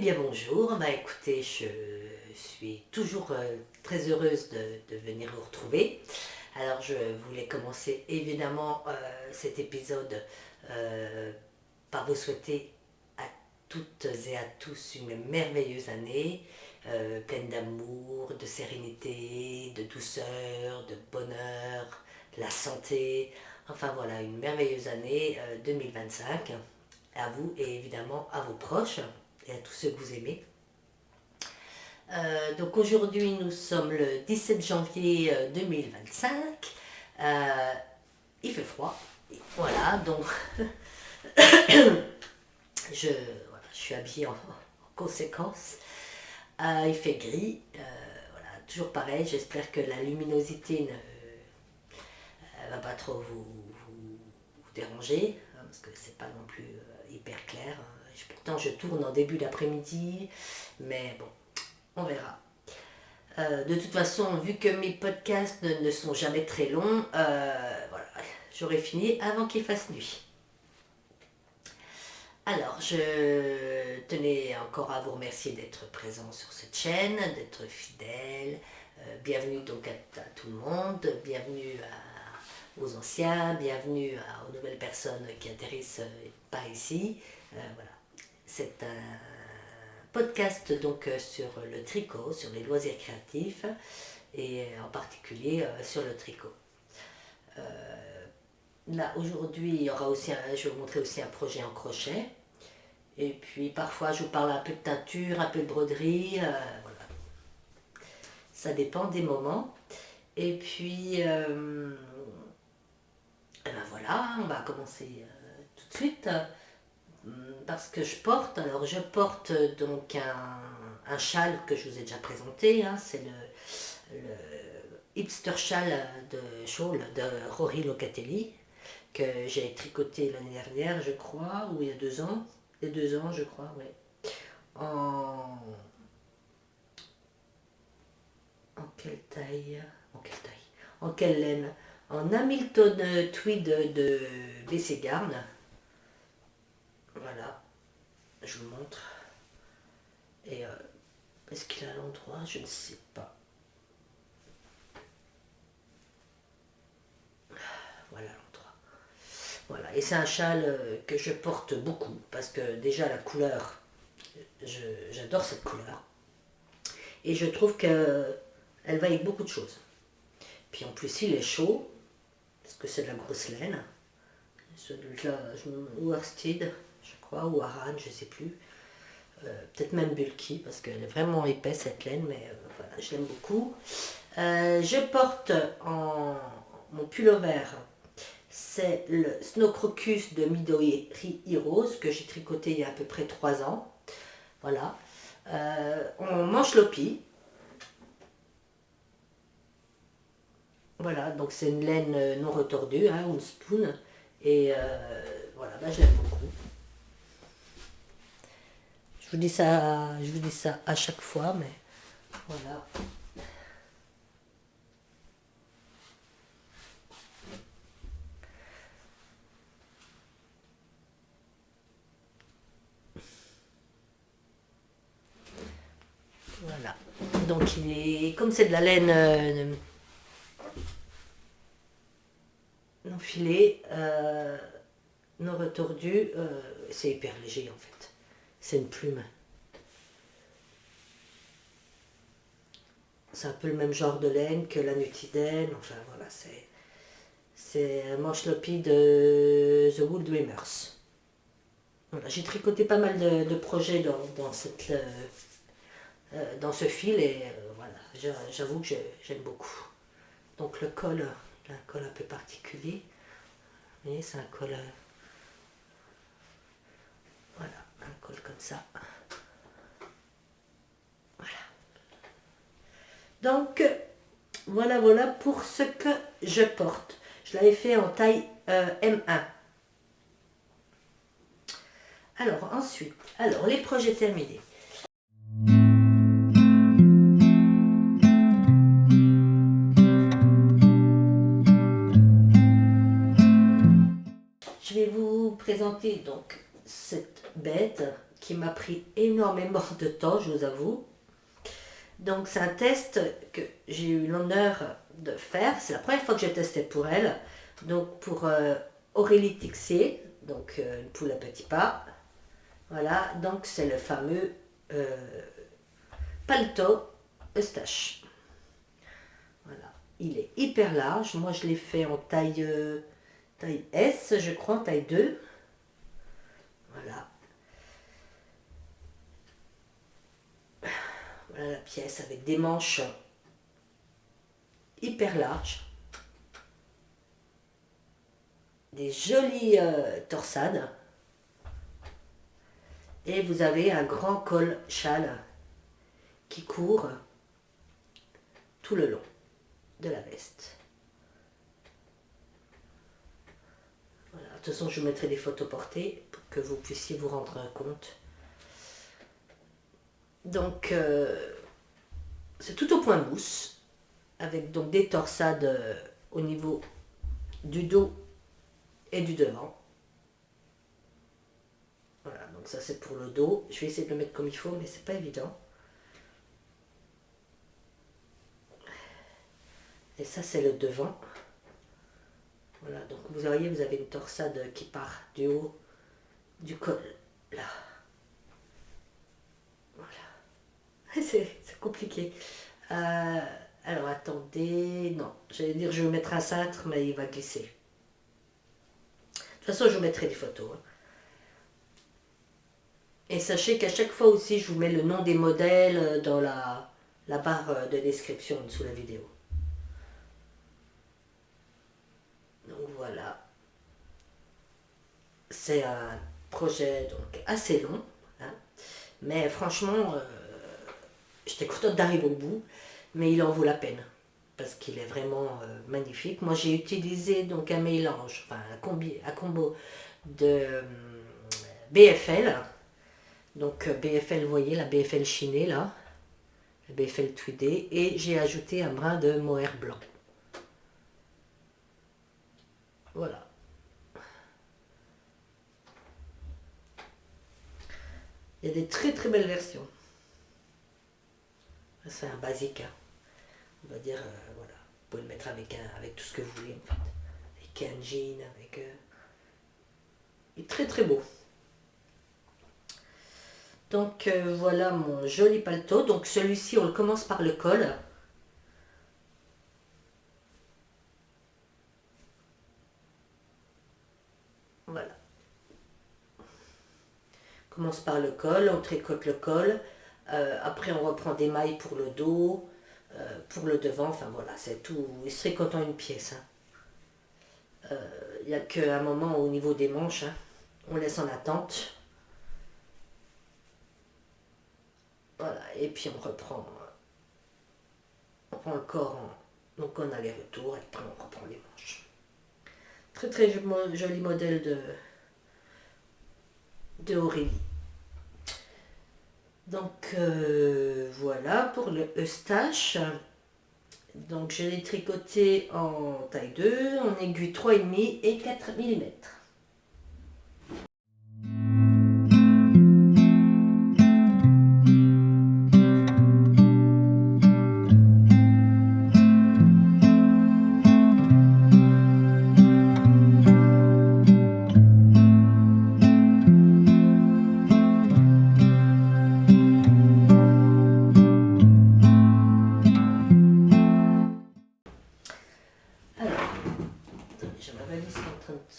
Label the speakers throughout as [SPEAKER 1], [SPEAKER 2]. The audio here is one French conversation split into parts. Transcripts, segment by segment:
[SPEAKER 1] bien bonjour, écoutez, je suis toujours très heureuse de venir vous retrouver. Alors je voulais commencer évidemment cet épisode par vous souhaiter à toutes et à tous une merveilleuse année, pleine d'amour, de sérénité, de douceur, de bonheur, de la santé, enfin voilà, une merveilleuse année 2025 à vous et évidemment à vos proches et à tous ceux que vous aimez. Donc aujourd'hui nous sommes le 17 janvier 2025. Il fait froid. Voilà, donc je suis habillée en conséquence. Il fait gris. Voilà, toujours pareil, j'espère que la luminosité ne va pas trop vous déranger, hein, parce que c'est pas non plus hyper clair. Pourtant je tourne en début d'après-midi, mais bon, on verra. De toute façon, vu que mes podcasts ne sont jamais très longs, voilà, j'aurai fini avant qu'il fasse nuit. Alors, je tenais encore à vous remercier d'être présent sur cette chaîne, d'être fidèle. Bienvenue donc à tout le monde, bienvenue aux anciens, bienvenue aux nouvelles personnes qui atterrissent par ici. Voilà. C'est un podcast donc sur le tricot, sur les loisirs créatifs et en particulier sur le tricot. Là aujourd'hui il y aura aussi je vais vous montrer aussi un projet en crochet et puis parfois je vous parle un peu de teinture, un peu de broderie, voilà. Ça dépend des moments et puis ben voilà, on va commencer tout de suite. Parce que je porte donc un châle que je vous ai déjà présenté, hein, c'est le hipster châle de Rory Locatelli que j'ai tricoté l'année dernière je crois, ou il y a 2 ans, je crois, oui. En quelle taille? En quelle laine? En Hamilton Tweed de BC Garn. Voilà, je vous montre. Et est-ce qu'il a l'endroit? Je ne sais pas. Voilà l'endroit. Voilà, et c'est un châle que je porte beaucoup parce que déjà la couleur, j'adore cette couleur. Et je trouve qu'elle va avec beaucoup de choses. Puis en plus il est chaud, parce que c'est de la grosse laine. Celui-là, Worsted, je crois, ou Aran, je ne sais plus. Peut-être même bulky, parce qu'elle est vraiment épaisse cette laine, mais voilà, je l'aime beaucoup. Je porte mon pullover, c'est le Snow Crocus de Midori Heroes, que j'ai tricoté il y a à peu près 3 ans. Voilà. En manche lopi. Voilà, donc c'est une laine non retordue, hein, une spoon. Et voilà, je l'aime beaucoup. Je vous dis ça à chaque fois, mais voilà. Voilà. Donc comme c'est de la laine non filée, non retordue, c'est hyper léger en fait. C'est une plume. C'est un peu le même genre de laine que la Nutiden. Enfin voilà, c'est un manche lopi de The Wool Dreamers. Voilà, j'ai tricoté pas mal de projets dans ce fil et voilà, j'avoue que j'aime beaucoup. Donc le col, il a un col un peu particulier. Vous voyez, c'est un col, voilà, un col comme ça. Voilà. Donc voilà pour ce que je porte. Je l'avais fait en taille M1. Alors ensuite, les projets terminés. Je vais vous présenter donc cette bête qui m'a pris énormément de temps, je vous avoue. Donc c'est un test que j'ai eu l'honneur de faire. C'est la première fois que j'ai testé pour elle. Donc pour Aurélie Tixier, donc une poule à petits pas. Voilà, donc c'est le fameux paletot Eustache. Voilà, il est hyper large. Moi je l'ai fait en taille S, je crois, taille 2. Voilà. Voilà la pièce avec des manches hyper larges. Des jolies torsades. Et vous avez un grand col châle qui court tout le long de la veste. Voilà. De toute façon, je vous mettrai des photos portées pour que vous puissiez vous rendre compte. Donc, c'est tout au point mousse, avec donc des torsades au niveau du dos et du devant. Voilà, donc ça c'est pour le dos. Je vais essayer de le mettre comme il faut, mais c'est pas évident. Et ça c'est le devant. Voilà, donc vous voyez, vous avez une torsade qui part du haut du col, là. Voilà. C'est compliqué. Alors attendez, non, j'allais dire je vais mettre un cintre, mais il va glisser. De toute façon, je vous mettrai des photos. Hein. Et sachez qu'à chaque fois aussi, je vous mets le nom des modèles dans la barre de description sous la vidéo. Donc voilà. C'est un projet donc assez long. Hein. Mais franchement, j'étais contente d'arriver au bout. Mais il en vaut la peine. Parce qu'il est vraiment magnifique. Moi, j'ai utilisé donc un mélange, enfin un combo de BFL. Donc BFL, vous voyez, la BFL chinée là, la BFL tweedée, et j'ai ajouté un brin de mohair blanc. Voilà. Il y a des très très belles versions. C'est un basique, hein. On va dire, voilà. Vous pouvez le mettre avec tout ce que vous voulez en fait. Avec un jean, avec... Il est très très beau. Donc voilà mon joli paletot. Donc celui-ci, on le commence par le col. Voilà. On commence par le col, on tricote le col. Après, on reprend des mailles pour le dos, pour le devant. Enfin voilà, c'est tout. Il se tricote en une pièce. Il n'y a qu'un moment au niveau des manches. Hein. On laisse en attente. Voilà, et puis on reprend le corps, donc on a les retours et après on reprend les manches. Très très joli modèle de Aurélie. Donc voilà pour le Eustache. Donc je l'ai tricoté en taille 2, en aiguille 3,5 et 4 mm.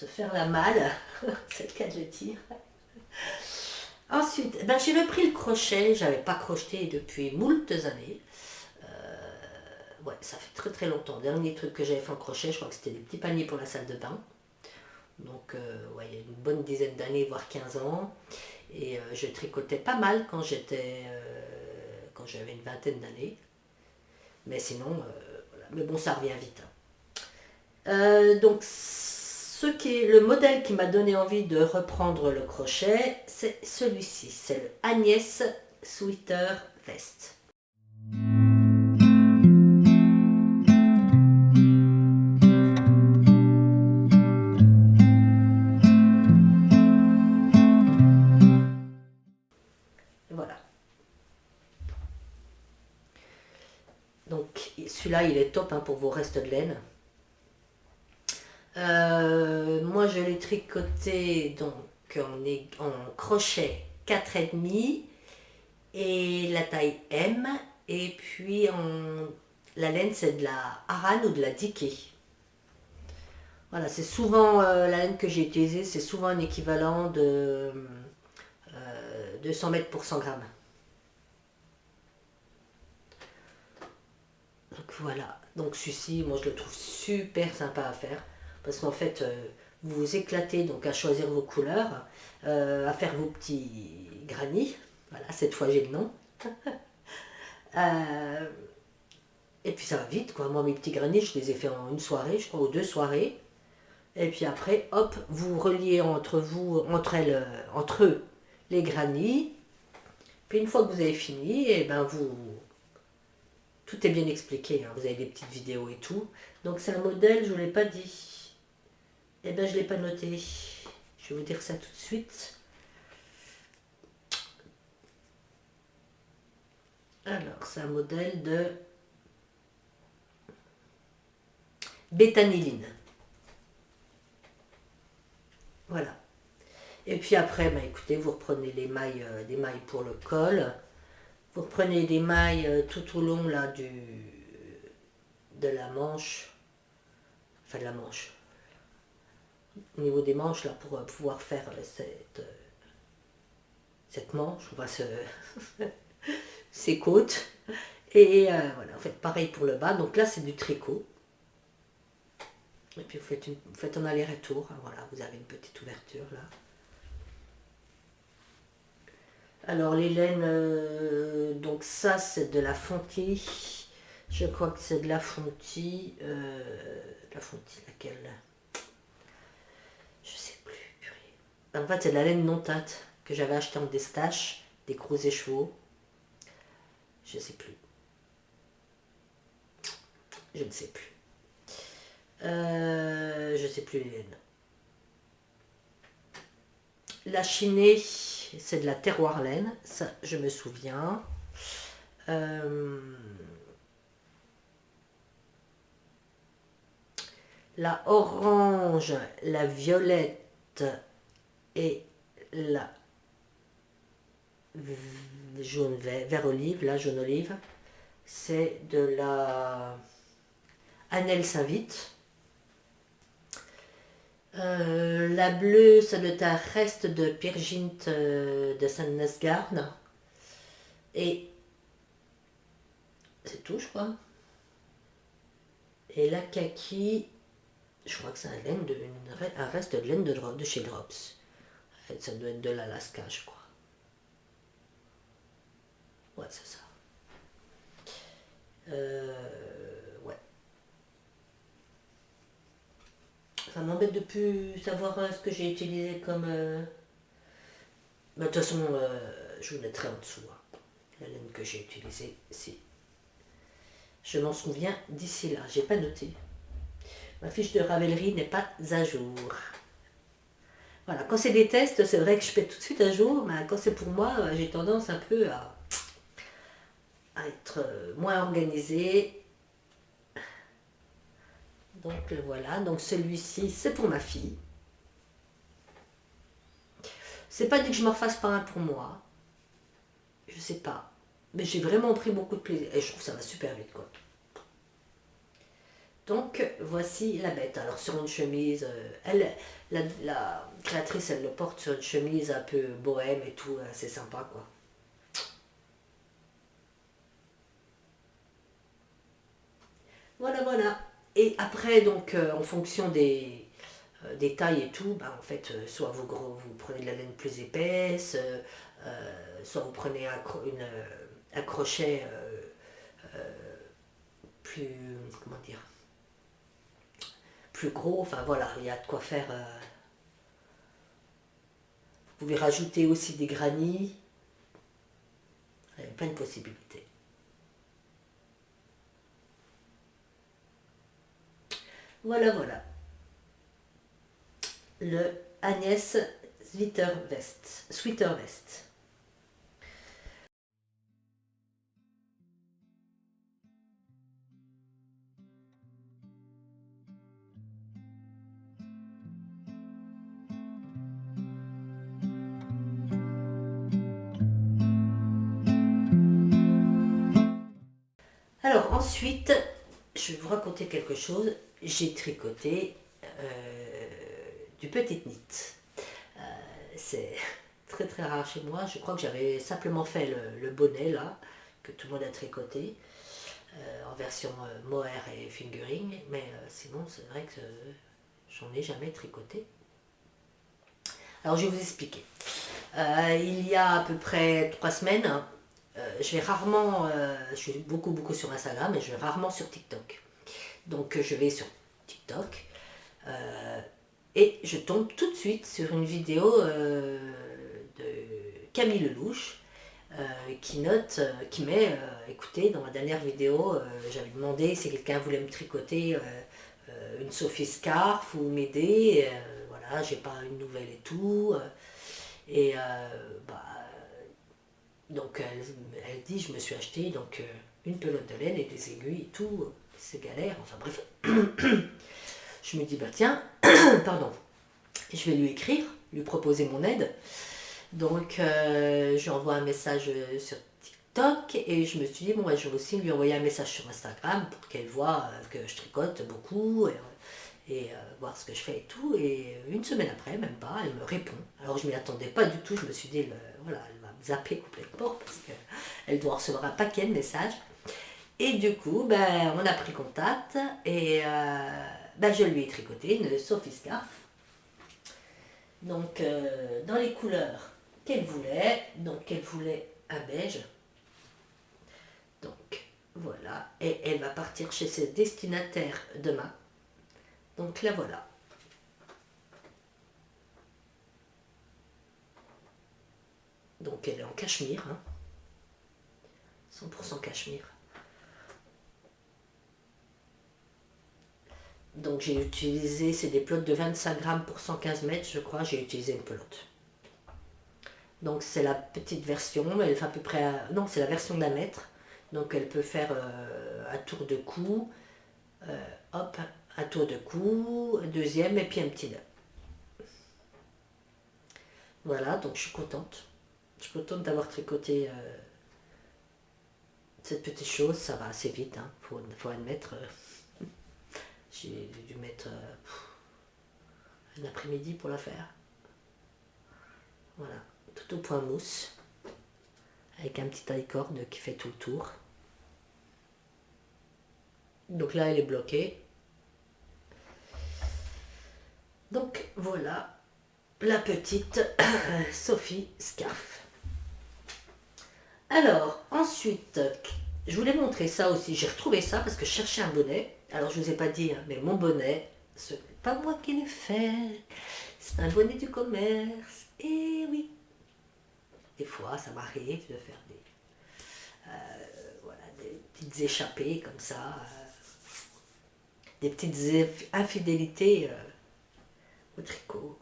[SPEAKER 1] Faire la malle, c'est le cas de le dire. Ensuite, ben, j'ai repris le crochet, j'avais pas crocheté depuis moultes années. Ouais, ça fait très très longtemps. Dernier truc que j'avais fait en crochet, je crois que c'était des petits paniers pour la salle de bain. Donc, ouais, il y a une bonne dizaine d'années, voire 15 ans. Et je tricotais pas mal quand j'avais une vingtaine d'années. Mais sinon, voilà. Mais bon, ça revient vite. Donc, le modèle qui m'a donné envie de reprendre le crochet, c'est celui-ci, c'est le Agnès Sweater Vest. celui-là, il est top hein, pour vos restes de laine. Moi, je l'ai tricoté donc en crochet 4,5 et la taille M. Et puis, la laine, c'est de la Aran ou de la Diké. Voilà, c'est souvent la laine que j'ai utilisée, c'est souvent un équivalent de 200 mètres pour 100 grammes. Donc voilà, donc celui-ci, moi je le trouve super sympa à faire parce qu'en fait, vous vous éclatez donc à choisir vos couleurs, à faire vos petits granits. Voilà, cette fois j'ai le nom. Euh, et puis ça va vite quoi. Moi mes petits granits, je les ai fait en une soirée, je crois, ou 2 soirées. Et puis après, hop, vous reliez entre eux, les granits. Puis une fois que vous avez fini, et ben tout est bien expliqué. Hein. Vous avez des petites vidéos et tout. Donc c'est un modèle, je ne vous l'ai pas dit. Eh ben je ne l'ai pas noté. Je vais vous dire ça tout de suite. Alors, c'est un modèle de bétaniline. Voilà. Et puis après, bah, écoutez, vous reprenez les mailles, des mailles pour le col. Vous reprenez des mailles tout au long là de la manche. Enfin de la manche. Au niveau des manches là pour pouvoir faire cette manche, enfin ces côtes. Et voilà, vous faites pareil pour le bas. Donc là, c'est du tricot. Et puis vous faites un aller-retour. Voilà, vous avez une petite ouverture là. Alors les laines, donc ça c'est de la Fonty. Je crois que c'est de la Fonty. Laquelle? Je sais plus. Purée. En fait, c'est de la laine non teinte que j'avais acheté en Destache, des Crozets Chevaux. Je sais plus. Je ne sais plus. Je sais plus les laines. La Chinée, c'est de la terroir laine, ça je me souviens. La orange, la violette et la jaune vert olive, la jaune olive, c'est de la Annelle Saint-Vite. La bleue, ça doit être un reste de Pirgint de Saint-Nasgarde. Et c'est tout, je crois. Et la kaki, je crois que c'est un reste de laine de chez Drops. Ça doit être de l'Alaska, je crois. Ouais, c'est ça. Ouais. Ça m'embête de plus savoir ce que j'ai utilisé comme... De toute façon, je vous mettrai en dessous. Hein. La laine que j'ai utilisée, si. Je m'en souviens d'ici là. J'ai pas noté. Ma fiche de Ravelry n'est pas à jour. Voilà, quand c'est des tests, c'est vrai que je mets tout de suite à jour, mais quand c'est pour moi, j'ai tendance un peu à être moins organisée. Donc voilà, donc celui-ci, c'est pour ma fille. C'est pas dit que je me refasse pas un pour moi. Je sais pas. Mais j'ai vraiment pris beaucoup de plaisir. Et je trouve que ça va super vite, quoi. Donc, voici la bête. Alors, sur une chemise, la créatrice, elle le porte sur une chemise un peu bohème et tout. C'est sympa, quoi. Voilà, voilà. Et après, donc, en fonction des tailles et tout, bah, en fait, soit vous prenez de la laine plus épaisse, soit vous prenez un crochet plus, comment dire, plus gros. Enfin voilà, il y a de quoi faire. Vous pouvez rajouter aussi des granits. Il y a plein de possibilités. Voilà, voilà. Le Agnès Sweater Vest. Alors ensuite, je vais vous raconter quelque chose. J'ai tricoté du petit knit. C'est très très rare chez moi. Je crois que j'avais simplement fait le bonnet là, que tout le monde a tricoté, en version mohair et fingering. Mais sinon, c'est vrai que j'en ai jamais tricoté. Alors je vais vous expliquer. Il y a à peu près 3 semaines, je vais rarement, je suis beaucoup sur Instagram et je vais rarement sur TikTok. Donc je vais sur TikTok et je tombe tout de suite sur une vidéo de Camille Lelouch qui met, écoutez, dans ma dernière vidéo, j'avais demandé si quelqu'un voulait me tricoter une Sophie Scarf ou m'aider, voilà, j'ai pas une nouvelle et tout. Et donc elle dit, je me suis acheté donc une pelote de laine et des aiguilles et tout, c'est galère, enfin bref. Je me dis, bah tiens, pardon, je vais lui écrire, lui proposer mon aide. Donc je lui envoie un message sur TikTok et je me suis dit, bon, ouais, je vais aussi lui envoyer un message sur Instagram pour qu'elle voit que je tricote beaucoup et voir ce que je fais et tout. Et une semaine après, même pas, elle me répond. Alors je m'y attendais pas du tout, je me suis dit, voilà, elle va me zapper complètement parce qu'elle doit recevoir un paquet de messages. Et du coup, ben, on a pris contact et ben, je lui ai tricoté une Sophie Scarf. Donc dans les couleurs qu'elle voulait, donc elle voulait un beige. Donc voilà, et elle va partir chez ses destinataires demain. Donc la voilà. Donc elle est en cachemire, hein. 100% cachemire. Donc j'ai utilisé, c'est des pelotes de 25 grammes pour 115 mètres, je crois, j'ai utilisé une pelote. Donc c'est la petite version, elle fait à peu près, non c'est la version d'un mètre. Donc elle peut faire un tour de cou, hop, un tour de cou, deuxième et puis un petit nœud. Voilà, donc je suis contente. Je suis contente d'avoir tricoté cette petite chose, ça va assez vite, hein, faut admettre. J'ai dû mettre un après-midi pour la faire. Voilà, tout au point mousse, avec un petit taille-cord qui fait tout le tour. Donc là, elle est bloquée. Donc voilà, la petite Sophie Scarf. Alors, ensuite, je voulais montrer ça aussi. J'ai retrouvé ça parce que je cherchais un bonnet. Alors, je ne vous ai pas dit, hein, mais mon bonnet, ce n'est pas moi qui l'ai fait. C'est un bonnet du commerce. Et oui, des fois, ça m'arrive de faire voilà, des petites échappées comme ça. Des petites infidélités au tricot.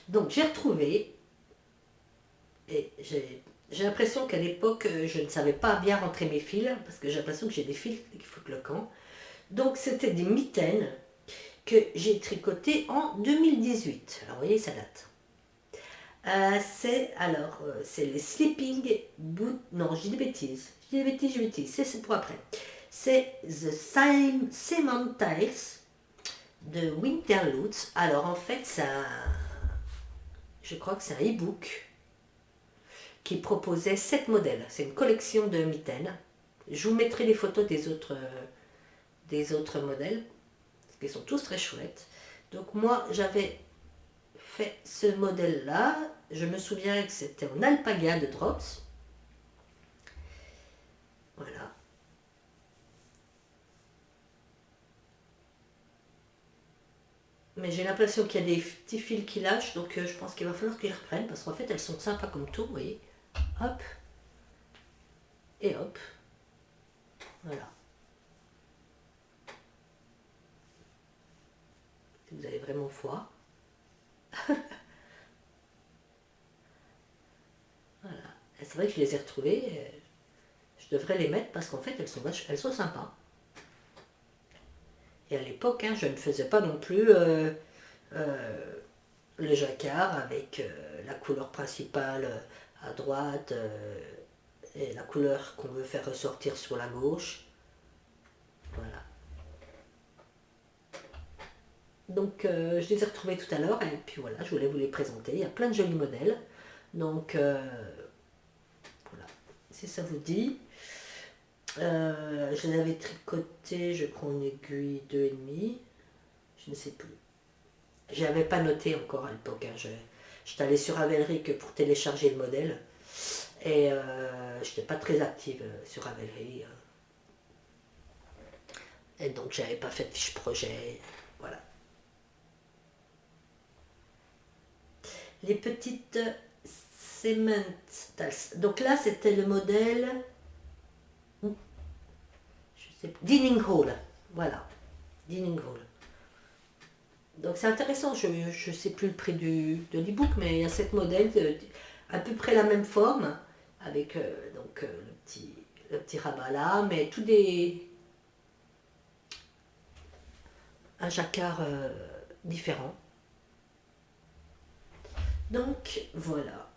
[SPEAKER 1] Donc j'ai retrouvé, et j'ai l'impression qu'à l'époque, je ne savais pas bien rentrer mes fils, parce que j'ai l'impression que j'ai des fils qui foutent le camp. Donc c'était des mitaines que j'ai tricotées en 2018. Alors vous voyez, ça date. C'est les Sleeping Boot. Non, je dis des bêtises. C'est pour après. C'est The Cement Tiles de Winterloots. Alors en fait, je crois que c'est un e-book qui proposait 7 modèles. C'est une collection de mitaines. Je vous mettrai les photos des autres modèles, parce qu'ils sont tous très chouettes. Donc moi, j'avais fait ce modèle-là. Je me souviens que c'était en alpaga de Drops. Voilà. Mais j'ai l'impression qu'il y a des petits fils qui lâchent, donc je pense qu'il va falloir qu'ils reprennent, parce qu'en fait, elles sont sympas comme tout, vous voyez. Hop. Et hop. Voilà. si vous avez vraiment foi. Voilà. Et c'est vrai que je les ai retrouvées. Je devrais les mettre parce qu'en fait, elles sont sympas. Et à l'époque, hein, je ne faisais pas non plus le jacquard avec la couleur principale à droite et la couleur qu'on veut faire ressortir sur la gauche. Voilà. Donc je les ai retrouvés tout à l'heure et puis voilà, je voulais vous les présenter. Il y a plein de jolis modèles. Donc voilà, si ça vous dit. Je les avais tricotés, je crois, en aiguille 2,5. Je ne sais plus. Je n'avais pas noté encore à l'époque. Hein. J'étais allée sur Ravelry que pour télécharger le modèle. Et je n'étais pas très active sur Ravelry. Et donc j'avais pas fait de fiche projet. Voilà. Les petites Cement. Donc là c'était le modèle. Je sais pas. Dining Hall. Voilà. Dining Hall. Donc c'est intéressant, je ne sais plus le prix de l'e-book, mais il y a 7 modèles, à peu près la même forme, avec donc, le petit rabat là, mais tout un jacquard différent. Donc voilà.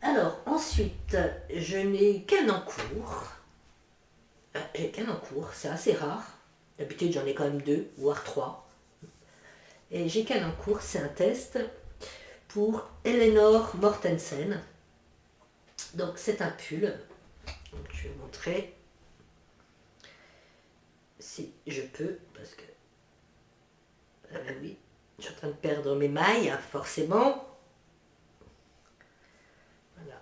[SPEAKER 1] Alors ensuite, je n'ai qu'un en cours. J'ai qu'un en cours, c'est assez rare. D'habitude j'en ai quand même 2, voire 3. Et j'ai qu'un en cours, c'est un test pour Eleanor Mortensen. Donc c'est un pull. Donc, je vais vous montrer si je peux, parce que oui, je suis en train de perdre mes mailles, hein, forcément. Voilà.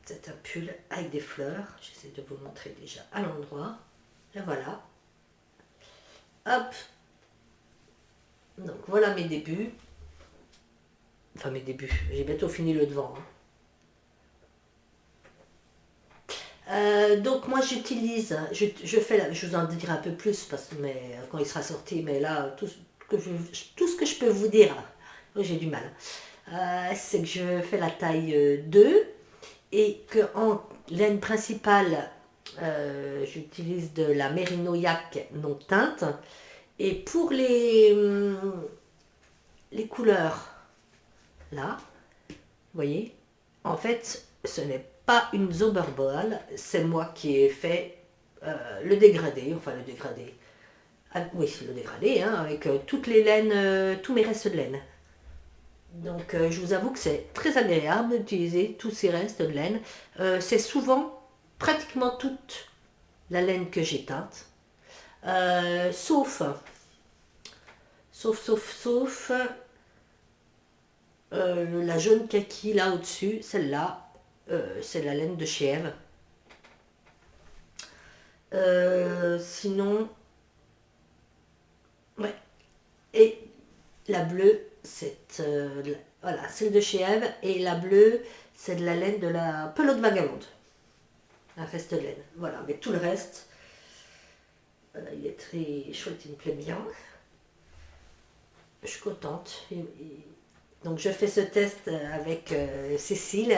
[SPEAKER 1] C'est un pull avec des fleurs. J'essaie de vous montrer déjà à l'endroit. Et voilà. Hop. Donc voilà mes débuts. Enfin mes débuts. J'ai bientôt fini le devant. Hein. Donc moi j'utilise, je vous en dirai un peu plus mais, quand il sera sorti, mais là tout ce que je peux vous dire, j'ai du mal, c'est que je fais la taille 2 et que en laine principale j'utilise de la Merino Yak non teinte et pour les couleurs là, vous voyez, en fait ce n'est pas une Zauberball, c'est moi qui ai fait le dégradé, oui, le dégradé, hein, avec toutes les laines, tous mes restes de laine. Donc je vous avoue que c'est très agréable d'utiliser tous ces restes de laine. C'est souvent pratiquement toute la laine que j'ai teinte, sauf la jaune kaki là au-dessus, celle-là, c'est la laine de chez Eve. Sinon, ouais. Et la bleue, c'est voilà, celle de chez Eve. Et la bleue, c'est de la laine de la pelote vagabonde. Un reste de laine. Voilà, mais tout le reste, il est très chouette, il me plaît bien. Je suis contente. Donc je fais ce test avec Cécile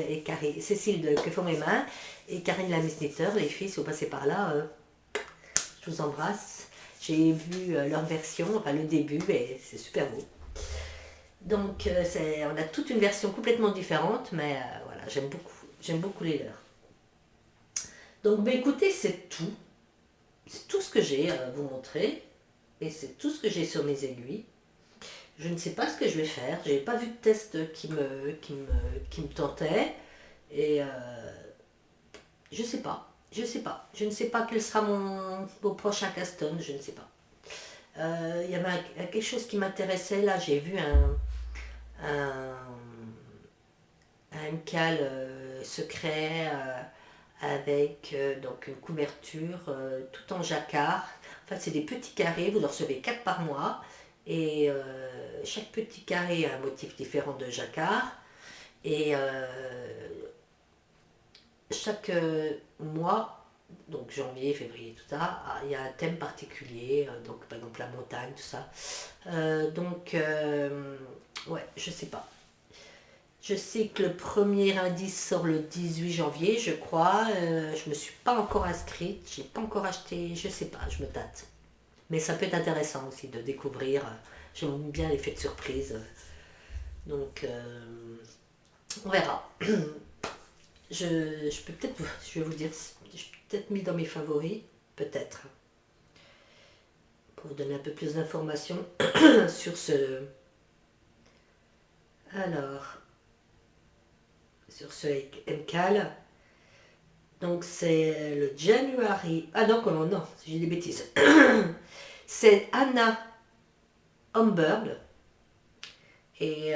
[SPEAKER 1] et Karine, Cécile de Que font mes mains et Karine la Miss Knitter. Les filles, si vous passez par là, je vous embrasse. J'ai vu leur version, enfin le début, et c'est super beau. Donc on a toute une version complètement différente, mais voilà, j'aime beaucoup les leurs. Donc écoutez, c'est tout ce que j'ai à vous montrer, et c'est tout ce que j'ai sur mes aiguilles. Je ne sais pas ce que je vais faire. Je n'ai pas vu de test qui me tentait. Et je sais pas. Je ne sais pas quel sera mon prochain caston. Je ne sais pas. Il y avait quelque chose qui m'intéressait. Là, j'ai vu un MCAL secret avec donc une couverture tout en jacquard. En fait, c'est des petits carrés. Vous en recevez 4 par mois. Et chaque petit carré a un motif différent de jacquard. Et chaque mois, donc janvier, février, tout ça, il y a un thème particulier, donc par exemple la montagne, tout ça. Ouais, je sais pas. Je sais que le premier indice sort le 18 janvier, je crois. Je me suis pas encore inscrite, j'ai pas encore acheté, je sais pas, je me tâte. Mais ça peut être intéressant aussi de découvrir. J'aime bien l'effet de surprise. Donc, on verra. Je peux peut-être, je vais vous dire, je peux peut-être mis dans mes favoris, peut-être, pour vous donner un peu plus d'informations sur ce. Alors, sur ce MCAL. Donc c'est le January. Ah non, comment non, j'ai des bêtises. C'est Anna Humbird. Et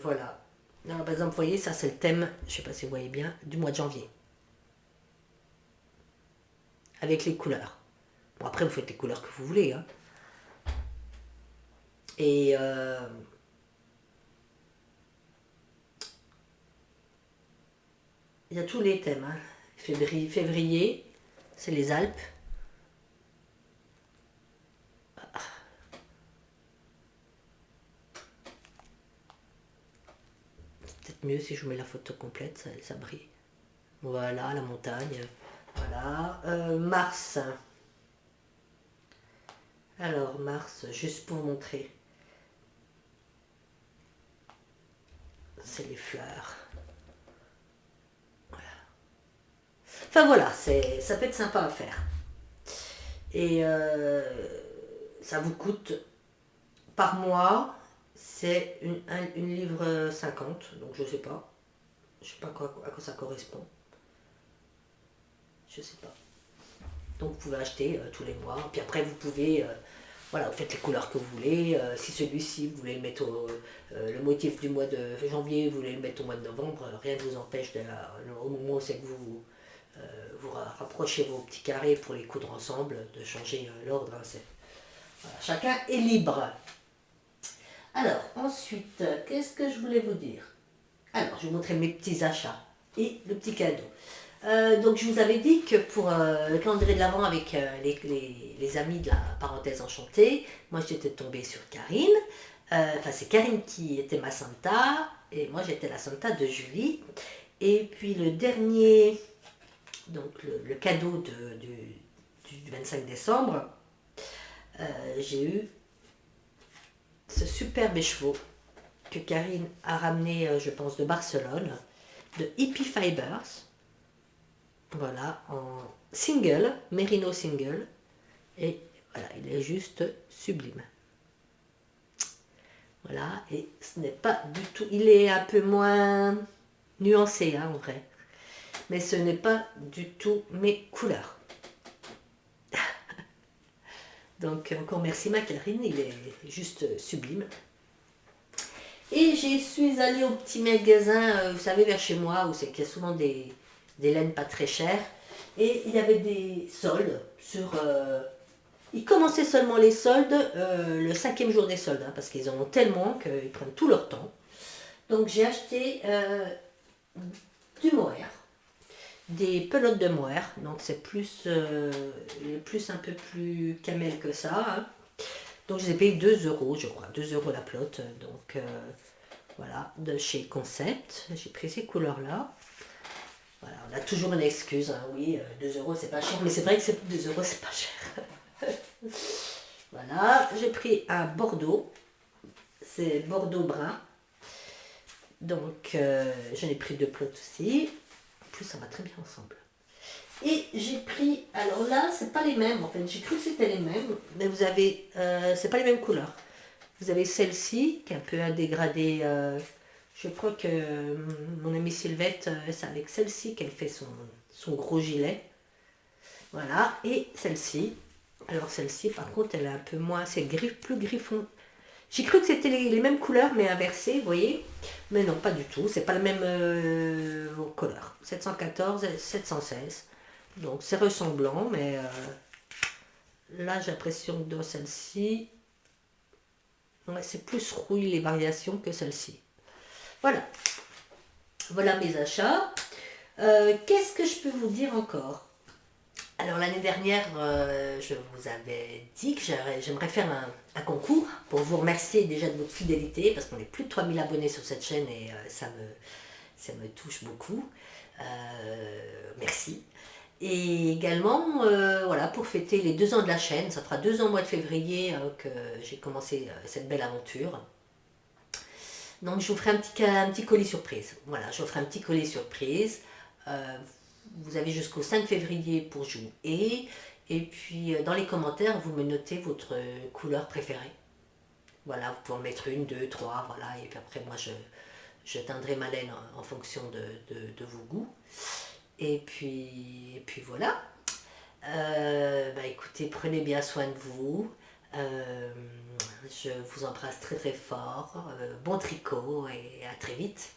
[SPEAKER 1] voilà. Alors, par exemple, vous voyez, ça c'est le thème, je ne sais pas si vous voyez bien, du mois de janvier. Avec les couleurs. Bon, après, vous faites les couleurs que vous voulez. Hein. Et il y a tous les thèmes. Hein. Février, c'est les Alpes. C'est peut-être mieux si je vous mets la photo complète, ça brille. Voilà, la montagne. Voilà. Mars. Alors, Mars, juste pour vous montrer. C'est les fleurs. Voilà. Enfin voilà, ça peut être sympa à faire. Et ça vous coûte par mois, c'est une livre 50, donc je sais pas. Je sais pas à quoi ça correspond. Je sais pas. Donc vous pouvez acheter tous les mois. Puis après vous pouvez, voilà, vous faites les couleurs que vous voulez. Si celui-ci vous voulez le mettre le motif du mois de janvier, vous voulez le mettre au mois de novembre, rien ne vous empêche au moment où c'est que vous vous rapprochez vos petits carrés pour les coudre ensemble, de changer l'ordre. Hein, voilà, chacun est libre. Alors ensuite, qu'est-ce que je voulais vous dire? Alors je vais vous montrer mes petits achats et le petit cadeau. Donc je vous avais dit que pour le calendrier de l'Avent avec les amis de la parenthèse enchantée, moi j'étais tombée sur Karine. Enfin c'est Karine qui était ma Santa et moi j'étais la Santa de Julie. Et puis le dernier, donc le cadeau du 25 décembre, j'ai eu ce superbe écheveau que Karine a ramené, je pense, de Barcelone, de Hippie Fibers. Voilà, en single, Merino single. Et voilà, il est juste sublime. Voilà, et ce n'est pas du tout... Il est un peu moins nuancé, hein, en vrai. Mais ce n'est pas du tout mes couleurs. Donc, encore merci ma Karine, il est juste sublime. Et j'y suis allée au petit magasin, vous savez, vers chez moi, où c'est qu'il y a souvent des laines pas très chères. Et il y avait des soldes sur... ils commençaient seulement les soldes le 5e jour des soldes, hein, parce qu'ils en ont tellement qu'ils prennent tout leur temps. Donc j'ai acheté du mohair, des pelotes de mohair, donc c'est plus un peu plus camel que ça. Hein. Donc je les ai payé 2 euros, je crois, 2 euros la pelote. Donc voilà, de chez Concept, j'ai pris ces couleurs-là. Voilà, on a toujours une excuse, hein, oui, 2 euros c'est pas cher, mais c'est vrai que 2 euros c'est pas cher. Voilà, j'ai pris un Bordeaux, c'est Bordeaux brun. Donc j'en ai pris 2 pelotes aussi. En plus ça va très bien ensemble. Et j'ai pris, alors là c'est pas les mêmes, en fait j'ai cru que c'était les mêmes, mais vous avez, c'est pas les mêmes couleurs. Vous avez celle-ci qui est un peu un dégradé, je crois que mon amie Sylvette, c'est avec celle-ci qu'elle fait son gros gilet. Voilà, et celle-ci. Alors celle-ci par contre elle est un peu moins, c'est plus griffon. J'ai cru que c'était les mêmes couleurs mais inversées, vous voyez. Mais non, pas du tout, c'est pas la même couleur. 714 et 716. Donc c'est ressemblant, mais là j'ai l'impression que dans celle-ci, ouais, c'est plus rouille les variations que celle-ci. Voilà. Voilà mes achats. Qu'est-ce que je peux vous dire encore? Alors l'année dernière, je vous avais dit que j'aimerais faire un concours pour vous remercier déjà de votre fidélité, parce qu'on est plus de 3 000 abonnés sur cette chaîne et ça me touche beaucoup. Merci. Et également, voilà, pour fêter les 2 ans de la chaîne, ça fera 2 ans au mois de février que j'ai commencé cette belle aventure. Donc je vous ferai un petit colis surprise. Voilà, je vous ferai un petit colis surprise. Euh, Vous avez jusqu'au 5 février pour jouer. Et puis dans les commentaires, vous me notez votre couleur préférée. Voilà, vous pouvez en mettre une, deux, trois, voilà. Et puis après, moi, je teindrai ma laine en fonction de vos goûts. Et puis voilà. Bah écoutez, prenez bien soin de vous. Euh, je vous embrasse très très fort. Bon tricot et à très vite.